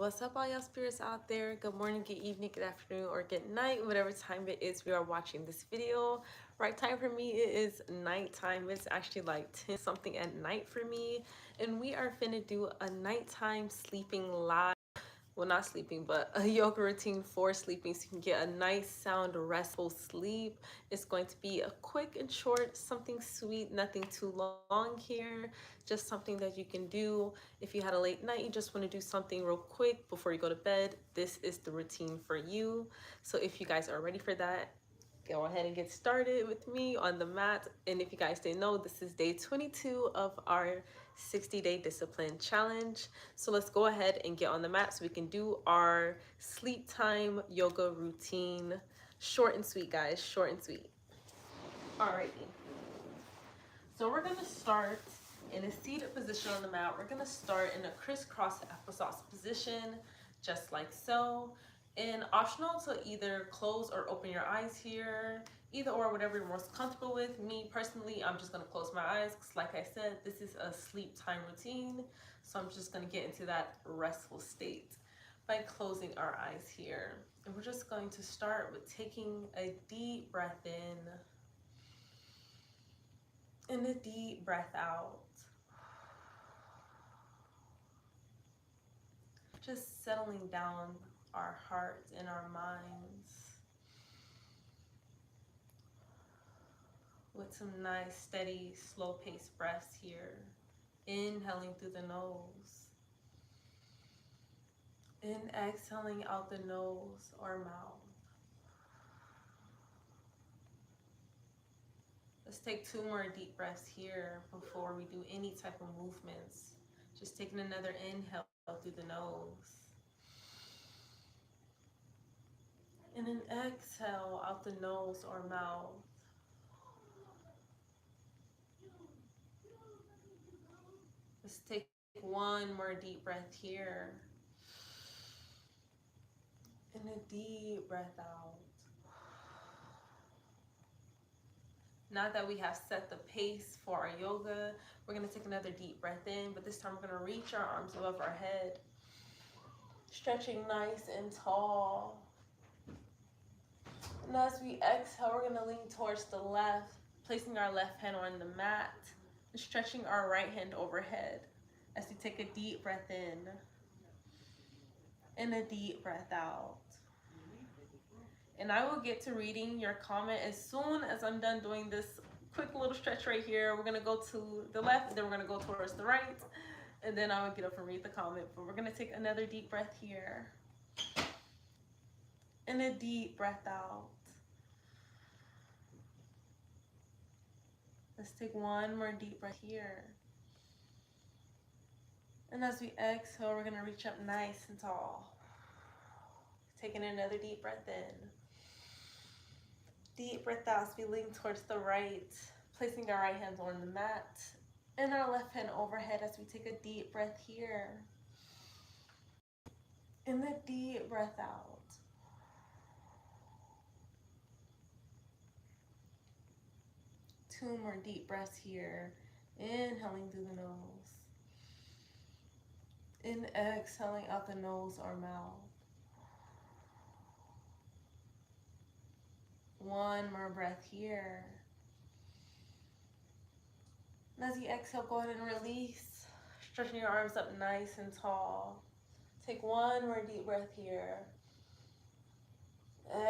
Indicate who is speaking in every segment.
Speaker 1: What's up, all y'all spirits out there? Good morning, good evening, good afternoon, or good night, whatever time it is we are watching this video. Right time for me, it is nighttime. It's actually like 10 something at night for me, and we are finna do a nighttime sleeping live. Well, not sleeping, but a yoga routine for sleeping so you can get a nice, sound, restful sleep. It's going to be a quick and short, something sweet, nothing too long here. Just something that you can do if you had a late night, you just want to do something real quick before you go to bed. This is the routine for you. So if you guys are ready for that, go ahead and get started with me on the mat. And if you guys didn't know, this is day 22 of our 60-day discipline challenge. So let's go ahead and get on the mat so we can do our sleep time yoga routine. Short and sweet, guys, short and sweet. Alrighty. So we're gonna start in a seated position on the mat. We're gonna start in a crisscross applesauce position, just like so. And optional to either close or open your eyes here, either or, whatever you're most comfortable with. Me personally, I'm just gonna close my eyes because, like I said, this is a sleep time routine. So I'm just gonna get into that restful state by closing our eyes here. And we're just going to start with taking a deep breath in and a deep breath out. Just settling down our hearts and our minds with some nice, steady, slow-paced breaths here. Inhaling through the nose and exhaling out the nose or mouth. Let's take 2 more deep breaths here before we do any type of movements. Just taking another inhale through the nose. And an exhale out the nose or mouth. Let's take 1 more deep breath here. And a deep breath out. Now that we have set the pace for our yoga, we're going to take another deep breath in, but this time we're going to reach our arms above our head, stretching nice and tall. And as we exhale, we're going to lean towards the left, placing our left hand on the mat and stretching our right hand overhead as we take a deep breath in and a deep breath out. And I will get to reading your comment as soon as I'm done doing this quick little stretch right here. We're going to go to the left, and then we're going to go towards the right, and then I will get up and read the comment. But we're going to take another deep breath here and a deep breath out. Let's take 1 more deep breath here. And as we exhale, we're going to reach up nice and tall. Taking another deep breath in. Deep breath out as we lean towards the right, placing our right hands on the mat and our left hand overhead as we take a deep breath here. And a deep breath out. Two more deep breaths here. Inhaling through the nose. And exhaling out the nose or mouth. 1 more breath here. And as you exhale, go ahead and release, stretching your arms up nice and tall. Take 1 more deep breath here.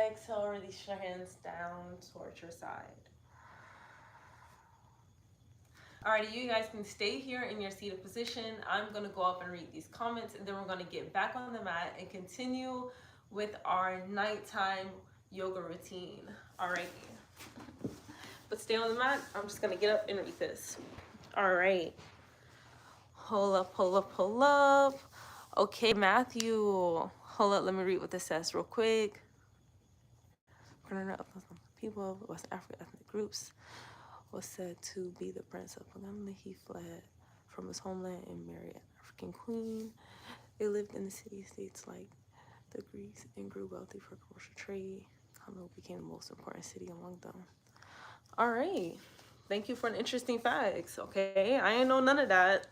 Speaker 1: Exhale, release your hands down towards your side. Alrighty, you guys can stay here in your seated position. I'm gonna go up and read these comments, and then we're gonna get back on the mat and continue with our nighttime yoga routine. Alrighty. But stay on the mat. I'm just gonna get up and read this. All right. Hold up, hold up, hold up. Okay, Matthew. Hold up, let me read what this says real quick. People of West African ethnic groups was said to be the prince of polygamy. He fled from his homeland and married an African queen. They lived in the city-states like the Greeks and grew wealthy for commercial trade. Kano became the most important city among them. All right. Thank you for an interesting facts. Okay, I ain't know none of that.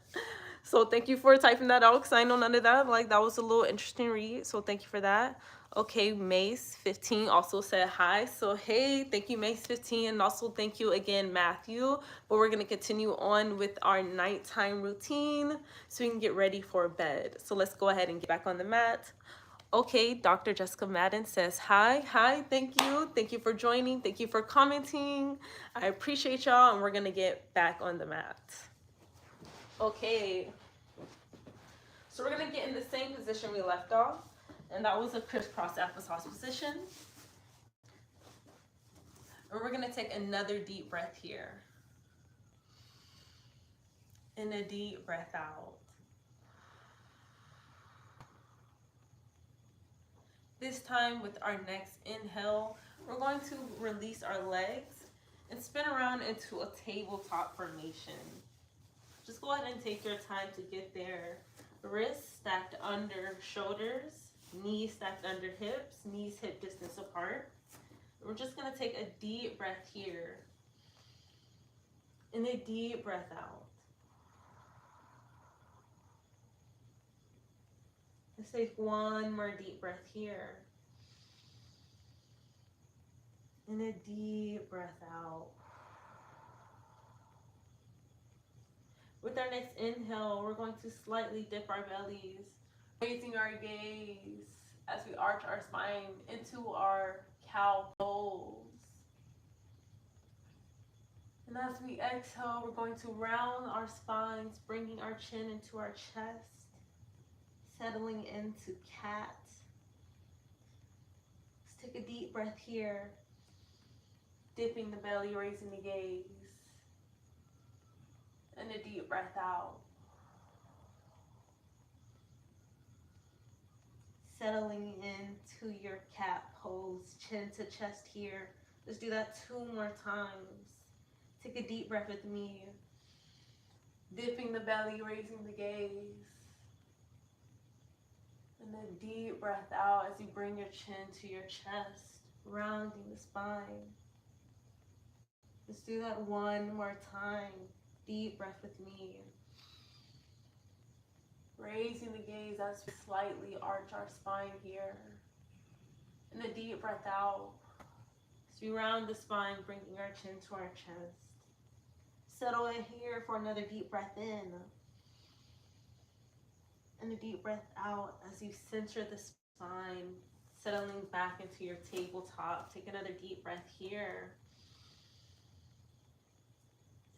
Speaker 1: So thank you for typing that out because I know none of that. Like that was a little interesting read. So thank you for that. Okay, Mace15 also said hi. So hey, thank you Mace15, and also thank you again Matthew. But we're gonna continue on with our nighttime routine so we can get ready for bed. So let's go ahead and get back on the mat. Okay, Dr. Jessica Madden says hi. Hi, thank you. Thank you for joining. Thank you for commenting. I appreciate y'all, and we're gonna get back on the mat. Okay, so we're gonna get in the same position we left off, and that was a crisscross applesauce position. And we're gonna take another deep breath here. And a deep breath out. This time with our next inhale, we're going to release our legs and spin around into a tabletop formation. Just go ahead and take your time to get there. Wrists stacked under shoulders, knees stacked under hips, knees hip distance apart. We're just gonna take a deep breath here and a deep breath out. Let's take one more deep breath here and a deep breath out. With our next inhale, we're going to slightly dip our bellies, raising our gaze as we arch our spine into our cow pose. And as we exhale, we're going to round our spines, bringing our chin into our chest, settling into cat. Let's take a deep breath here, dipping the belly, raising the gaze, and a deep breath out. Settling into your cat pose, chin to chest here. Let's do that 2 more times. Take a deep breath with me. Dipping the belly, raising the gaze. And then deep breath out as you bring your chin to your chest, rounding the spine. Let's do that 1 more time. Deep breath with me. Raising the gaze as we slightly arch our spine here. And a deep breath out as we round the spine, bringing our chin to our chest. Settle in here for another deep breath in. And a deep breath out as you center the spine, settling back into your tabletop. Take another deep breath here.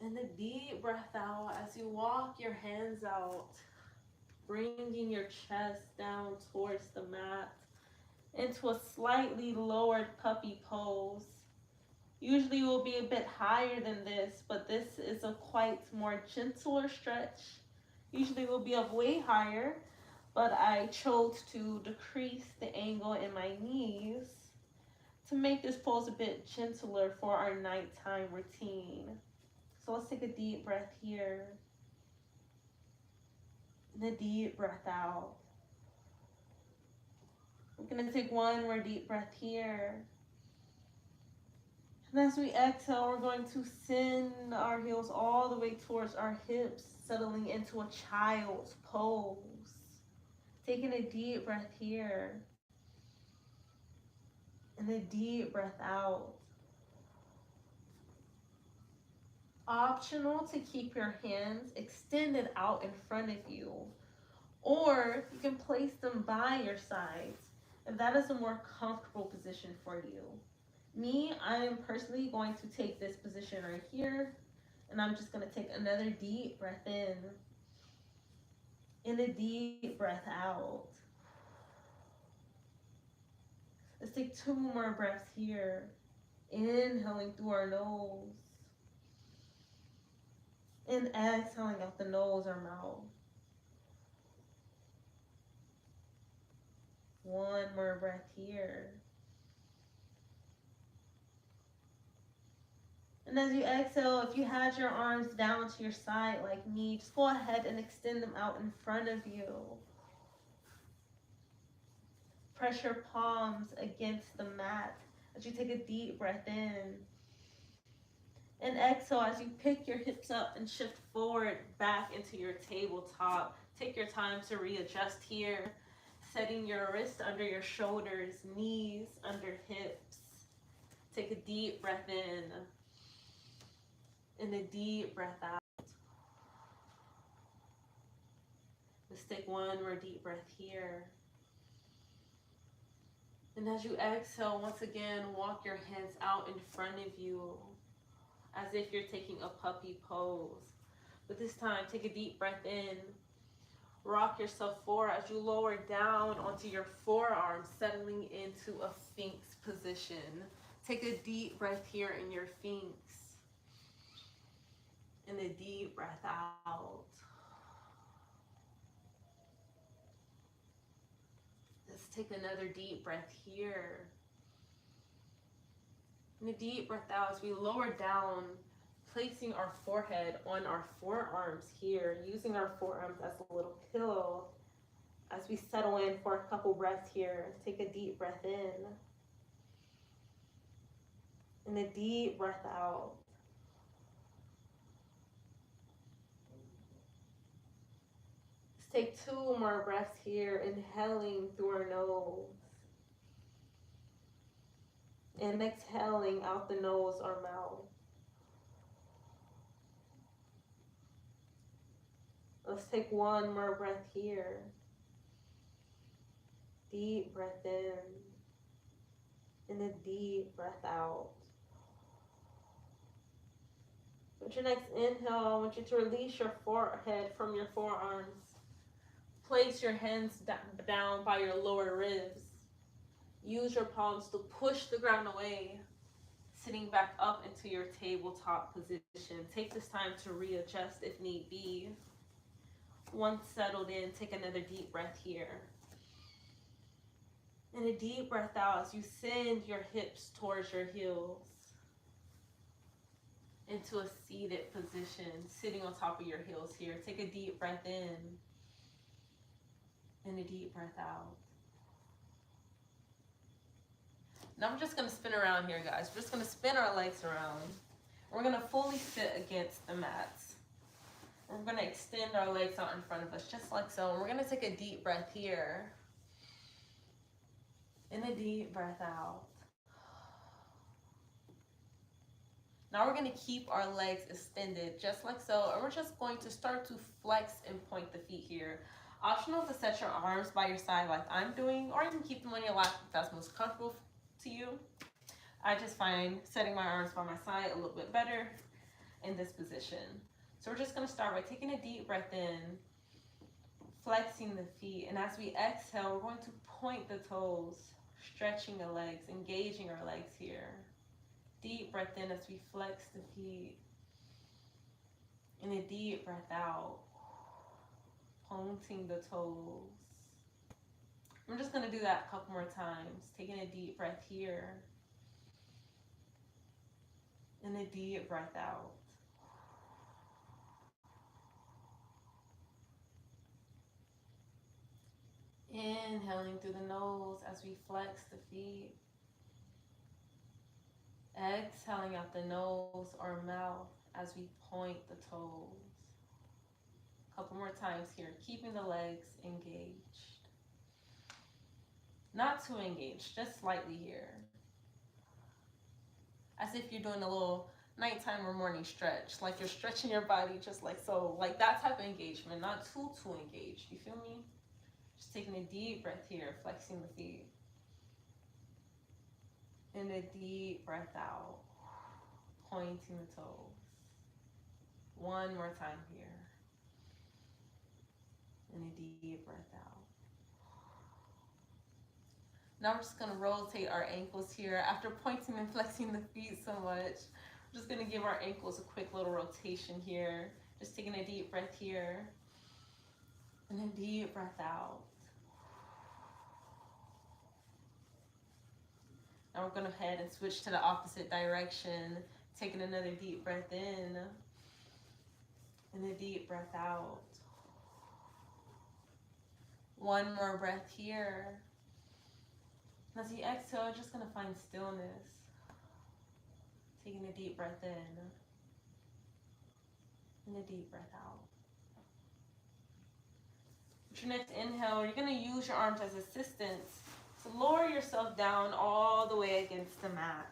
Speaker 1: And a deep breath out as you walk your hands out, bringing your chest down towards the mat into a slightly lowered puppy pose. Usually it will be a bit higher than this, but this is a quite more gentler stretch. Usually it will be up way higher, but I chose to decrease the angle in my knees to make this pose a bit gentler for our nighttime routine. So let's take a deep breath here and a deep breath out. We're gonna take 1 more deep breath here. And as we exhale, we're going to send our heels all the way towards our hips, settling into a child's pose. Taking a deep breath here and a deep breath out. Optional to keep your hands extended out in front of you, or you can place them by your sides if that is a more comfortable position for you. Me, I am personally going to take this position right here, and I'm just going to take another deep breath in and a deep breath out. Let's take 2 more breaths here. Inhaling through our nose and exhaling out the nose or mouth. 1 more breath here. And as you exhale, if you had your arms down to your side like me, just go ahead and extend them out in front of you. Press your palms against the mat as you take a deep breath in And exhale as you pick your hips up and shift forward back into your tabletop. Take your time to readjust here, setting your wrist under your shoulders, knees under hips. Take a deep breath in and a deep breath out. Let's take one more deep breath here. And as you exhale, once again, walk your hands out in front of you as if you're taking a puppy pose. But this time, take a deep breath in. Rock yourself forward as you lower down onto your forearms, settling into a Sphinx position. Take a deep breath here in your Sphinx. And a deep breath out. Let's take another deep breath here. And a deep breath out as we lower down, placing our forehead on our forearms here, using our forearms as a little pillow. As we settle in for a couple breaths here, take a deep breath in. And a deep breath out. Let's take 2 more breaths here, inhaling through our nose. And exhaling out the nose or mouth. Let's take 1 more breath here. Deep breath in. And a deep breath out. With your next inhale, I want you to release your forehead from your forearms. Place your hands down by your lower ribs. Use your palms to push the ground away, sitting back up into your tabletop position. Take this time to readjust if need be. Once settled in, take another deep breath here. And a deep breath out as you send your hips towards your heels into a seated position, sitting on top of your heels here. Take a deep breath in and a deep breath out. Now I'm just going to spin around here, guys. We're just going to spin our legs around. We're going to fully sit against the mats. We're going to extend our legs out in front of us, just like so. And we're going to take a deep breath here. And a deep breath out. Now we're going to keep our legs extended, just like so. And we're just going to start to flex and point the feet here. Optional to set your arms by your side like I'm doing, or you can keep them on your lap if that's most comfortable to you. I just find setting my arms by my side a little bit better in this position. So we're just going to start by taking a deep breath in, flexing the feet, and as we exhale, we're going to point the toes, stretching the legs, engaging our legs here. Deep breath in as we flex the feet, and a deep breath out, pointing the toes. I'm just going to do that a couple more times, taking a deep breath here, and a deep breath out. Inhaling through the nose as we flex the feet. Exhaling out the nose or mouth as we point the toes. A couple more times here, keeping the legs engaged. Not too engaged, just slightly here. As if you're doing a little nighttime or morning stretch, like you're stretching your body just like so, like that type of engagement, not too engaged, you feel me? Just taking a deep breath here, flexing the feet. And a deep breath out, pointing the toes. One more time here. And a deep breath out. Now we're just going to rotate our ankles here. After pointing and flexing the feet so much, we're just going to give our ankles a quick little rotation here. Just taking a deep breath here. And a deep breath out. Now we're going to head and switch to the opposite direction. Taking another deep breath in. And a deep breath out. One more breath here. As you exhale, just going to find stillness. Taking a deep breath in. And a deep breath out. With your next inhale, you're going to use your arms as assistance to lower yourself down all the way against the mat.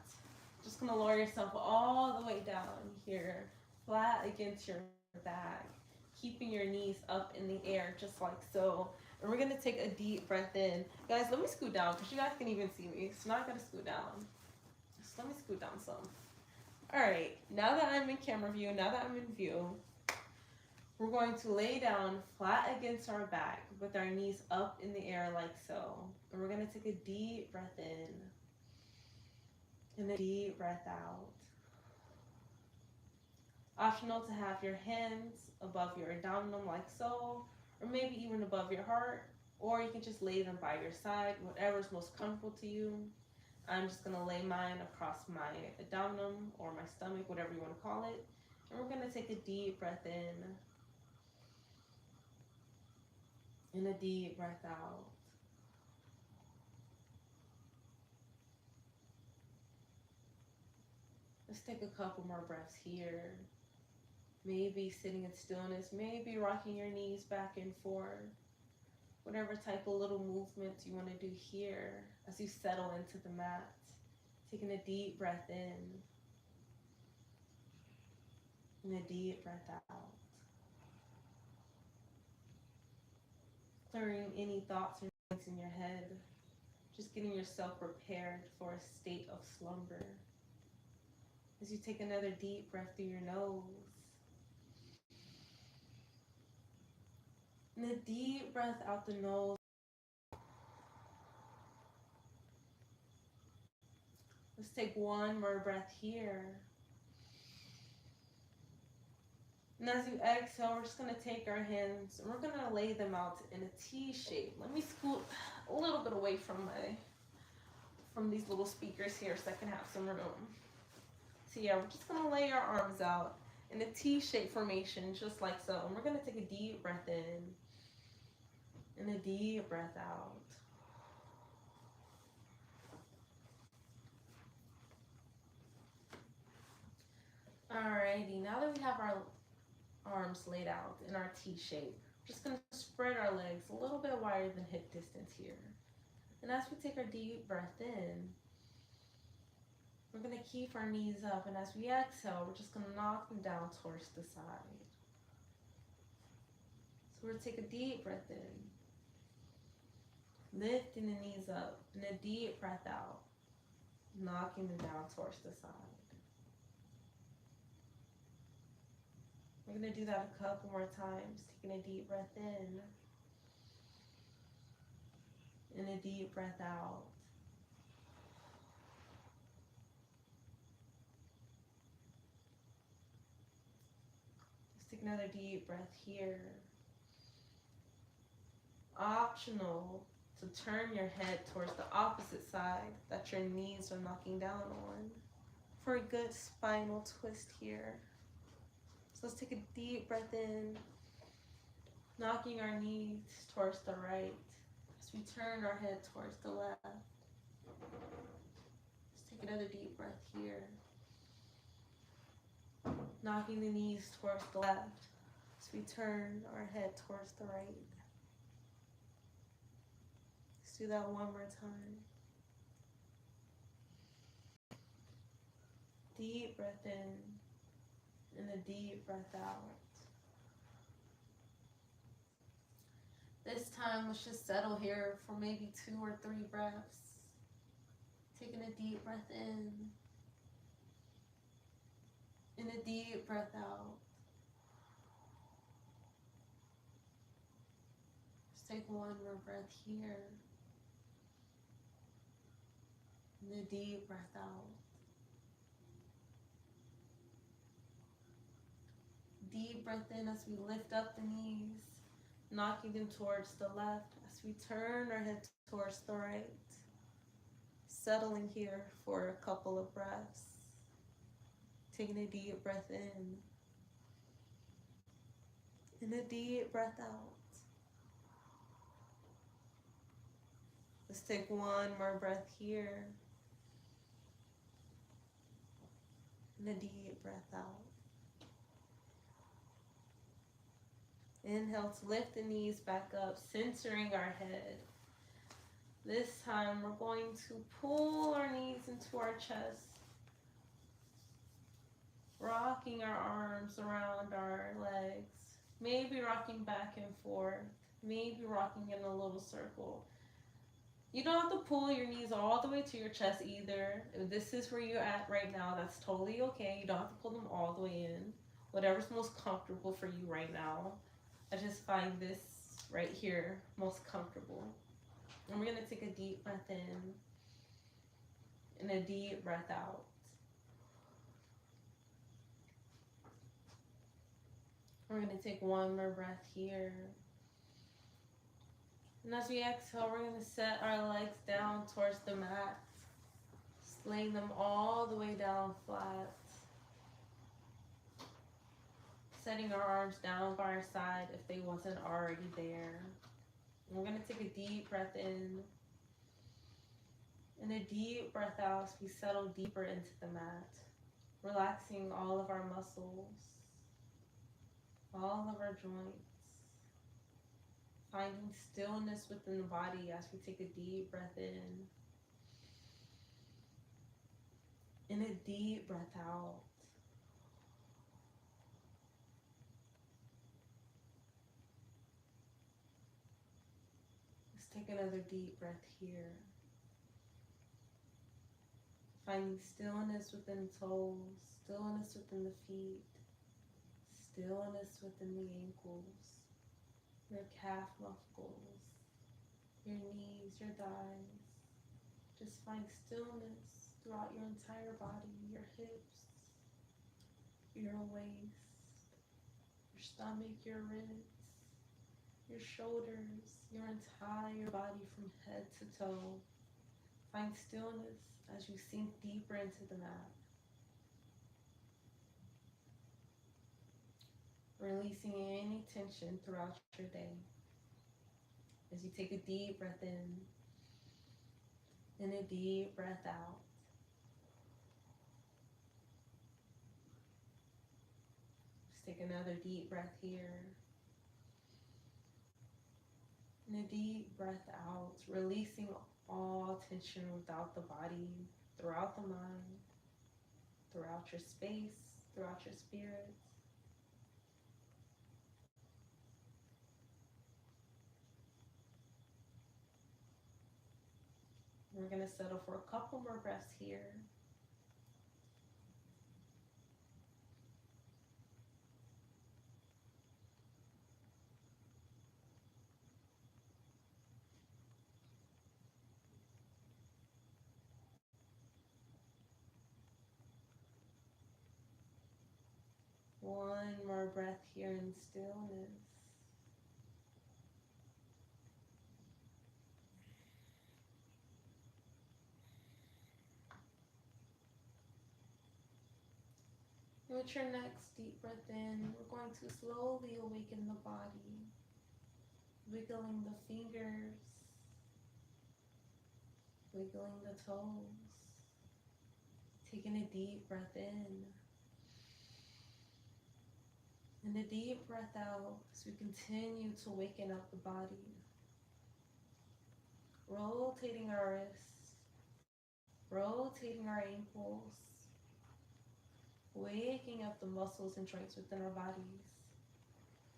Speaker 1: Just going to lower yourself all the way down here, flat against your back, keeping your knees up in the air just like so. And we're going to take a deep breath in. Guys, let me scoot down because you guys can even see me. So now I got to scoot down. Just let me scoot down some. All right, now that I'm in camera view, now that I'm in view, we're going to lay down flat against our back with our knees up in the air like so. And we're going to take a deep breath in and a deep breath out. Optional to have your hands above your abdomen like so, or maybe even above your heart, or you can just lay them by your side, whatever's most comfortable to you. I'm just going to lay mine across my abdomen or my stomach, whatever you want to call it. And we're going to take a deep breath in and a deep breath out. Let's take a couple more breaths here. Maybe sitting in stillness, maybe rocking your knees back and forth. Whatever type of little movements you want to do here as you settle into the mat. Taking a deep breath in and a deep breath out. Clearing any thoughts or things in your head. Just getting yourself prepared for a state of slumber. As you take another deep breath through your nose. And a deep breath out the nose. Let's take one more breath here. And as you exhale, we're just going to take our hands and we're going to lay them out in a T shape. Let me scoot a little bit away from these little speakers here so I can have some room. So yeah, we're just going to lay our arms out in a T-shaped formation, just like so. And we're going to take a deep breath in and a deep breath out. Alrighty, now that we have our arms laid out in our T shape, we're just going to spread our legs a little bit wider than hip distance here. And as we take our deep breath in, we're going to keep our knees up, and as we exhale, we're just going to knock them down towards the side. So we're going to take a deep breath in, lifting the knees up, and a deep breath out, knocking them down towards the side. We're going to do that a couple more times, taking a deep breath in, and a deep breath out. Let's take another deep breath here. Optional to turn your head towards the opposite side that your knees are knocking down on for a good spinal twist here. So let's take a deep breath in, knocking our knees towards the right as we turn our head towards the left. Let's take another deep breath here, knocking the knees towards the left as we turn our head towards the right. Let's do that one more time. Deep breath in and a deep breath out. This time, let's just settle here for maybe 2 or 3 breaths. Taking a deep breath in and a deep breath out. Just take one more breath here and a deep breath out. Deep breath in as we lift up the knees, knocking them towards the left as we turn our head towards the right. Settling here for a couple of breaths. Taking a deep breath in and a deep breath out. Let's take one more breath here and a deep breath out. Inhale to lift the knees back up, centering our head. This time we're going to pull our knees into our chest, rocking our arms around our legs, maybe rocking back and forth, maybe rocking in a little circle. You don't have to pull your knees all the way to your chest either. If this is where you're at right now, that's totally okay. You don't have to pull them all the way in. Whatever's most comfortable for you right now. I just find this right here most comfortable. And we're going to take a deep breath in and a deep breath out. We're going to take one more breath here. And as we exhale, we're going to set our legs down towards the mat, laying them all the way down flat. Setting our arms down by our side if they wasn't already there. And we're going to take a deep breath in and a deep breath out as we settle deeper into the mat, relaxing all of our muscles, all of our joints, finding stillness within the body as we take a deep breath in and a deep breath out. Let's take another deep breath here. Finding stillness within the toes, stillness within the feet, stillness within the ankles, your calf muscles, your knees, your thighs. Just find stillness throughout your entire body, your hips, your waist, your stomach, your ribs, your shoulders, your entire body from head to toe. Find stillness as you sink deeper into the mat. Releasing any tension throughout your day. As you take a deep breath in and a deep breath out. Just take another deep breath here. And a deep breath out, releasing all tension without the body, throughout the mind, throughout your space, throughout your spirit. We're going to settle for a couple more breaths here. One more breath here in stillness. And with your next deep breath in, we're going to slowly awaken the body, wiggling the fingers, wiggling the toes, taking a deep breath in and a deep breath out as we continue to waken up the body, rotating our wrists, rotating our ankles, waking up the muscles and joints within our bodies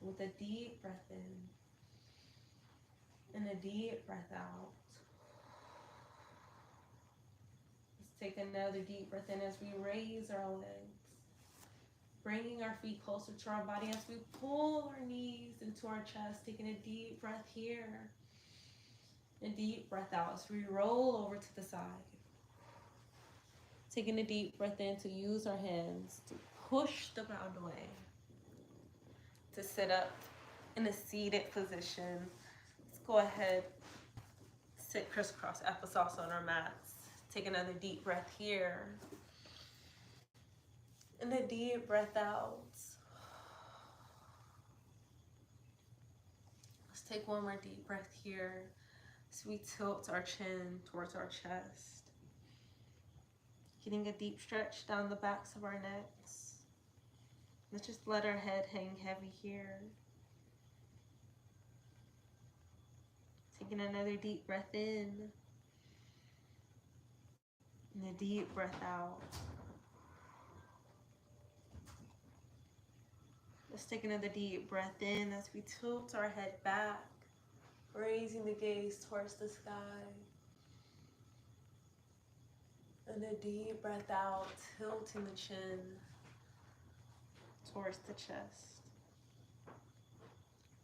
Speaker 1: with a deep breath in and a deep breath out. Let's take another deep breath in as we raise our legs, bringing our feet closer to our body as we pull our knees into our chest, taking a deep breath here, a deep breath out as we roll over to the side. Taking a deep breath in to use our hands to push the ground away, to sit up in a seated position. Let's go ahead, sit crisscross applesauce on our mats. Take another deep breath here and a deep breath out. Let's take one more deep breath here as we tilt our chin towards our chest. Getting a deep stretch down the backs of our necks. Let's just let our head hang heavy here. Taking another deep breath in and a deep breath out. Let's take another deep breath in as we tilt our head back, raising the gaze towards the sky. And a deep breath out, tilting the chin towards the chest.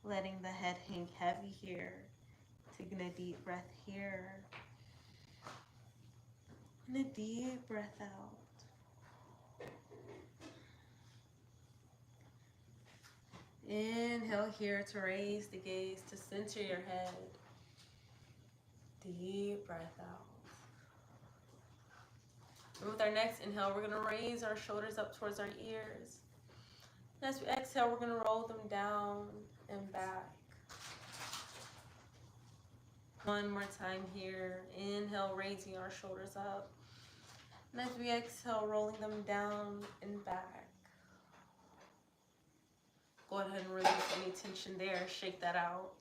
Speaker 1: Letting the head hang heavy here. Taking a deep breath here. And a deep breath out. Inhale here to raise the gaze, to center your head. Deep breath out. And with our next inhale, we're going to raise our shoulders up towards our ears. And as we exhale, we're going to roll them down and back. One more time here. Inhale, raising our shoulders up. And as we exhale, rolling them down and back. Go ahead and release any tension there. Shake that out.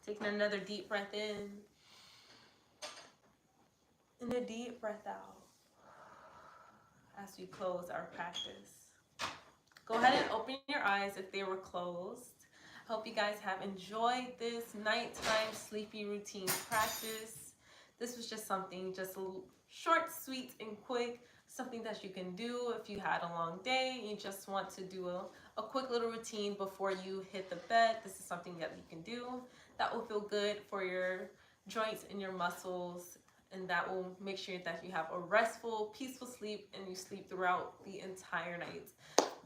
Speaker 1: Taking another deep breath in. And a deep breath out as we close our practice. Go ahead and open your eyes if they were closed. Hope you guys have enjoyed this nighttime sleepy routine practice. This was just something just short, sweet, and quick. Something that you can do if you had a long day and you just want to do a quick little routine before you hit the bed. This is something that you can do that will feel good for your joints and your muscles, and that will make sure that you have a restful, peaceful sleep and you sleep throughout the entire night.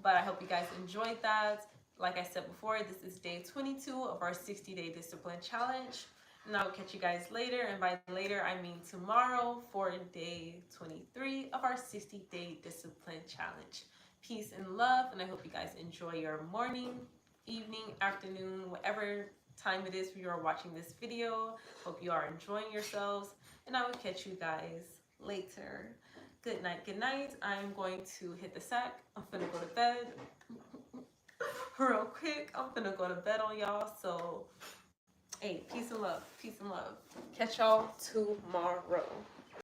Speaker 1: But I hope you guys enjoyed that. Like I said before, this is day 22 of our 60-day discipline challenge. And I will catch you guys later. And by later, I mean tomorrow for day 23 of our 60-day discipline challenge. Peace and love. And I hope you guys enjoy your morning, evening, afternoon, whatever time it is you are watching this video. Hope you are enjoying yourselves. And I will catch you guys later. Good night, good night. I'm going to hit the sack. I'm finna go to bed. Real quick, I'm finna go to bed on y'all. So, hey, peace and love. Peace and love. Catch y'all tomorrow.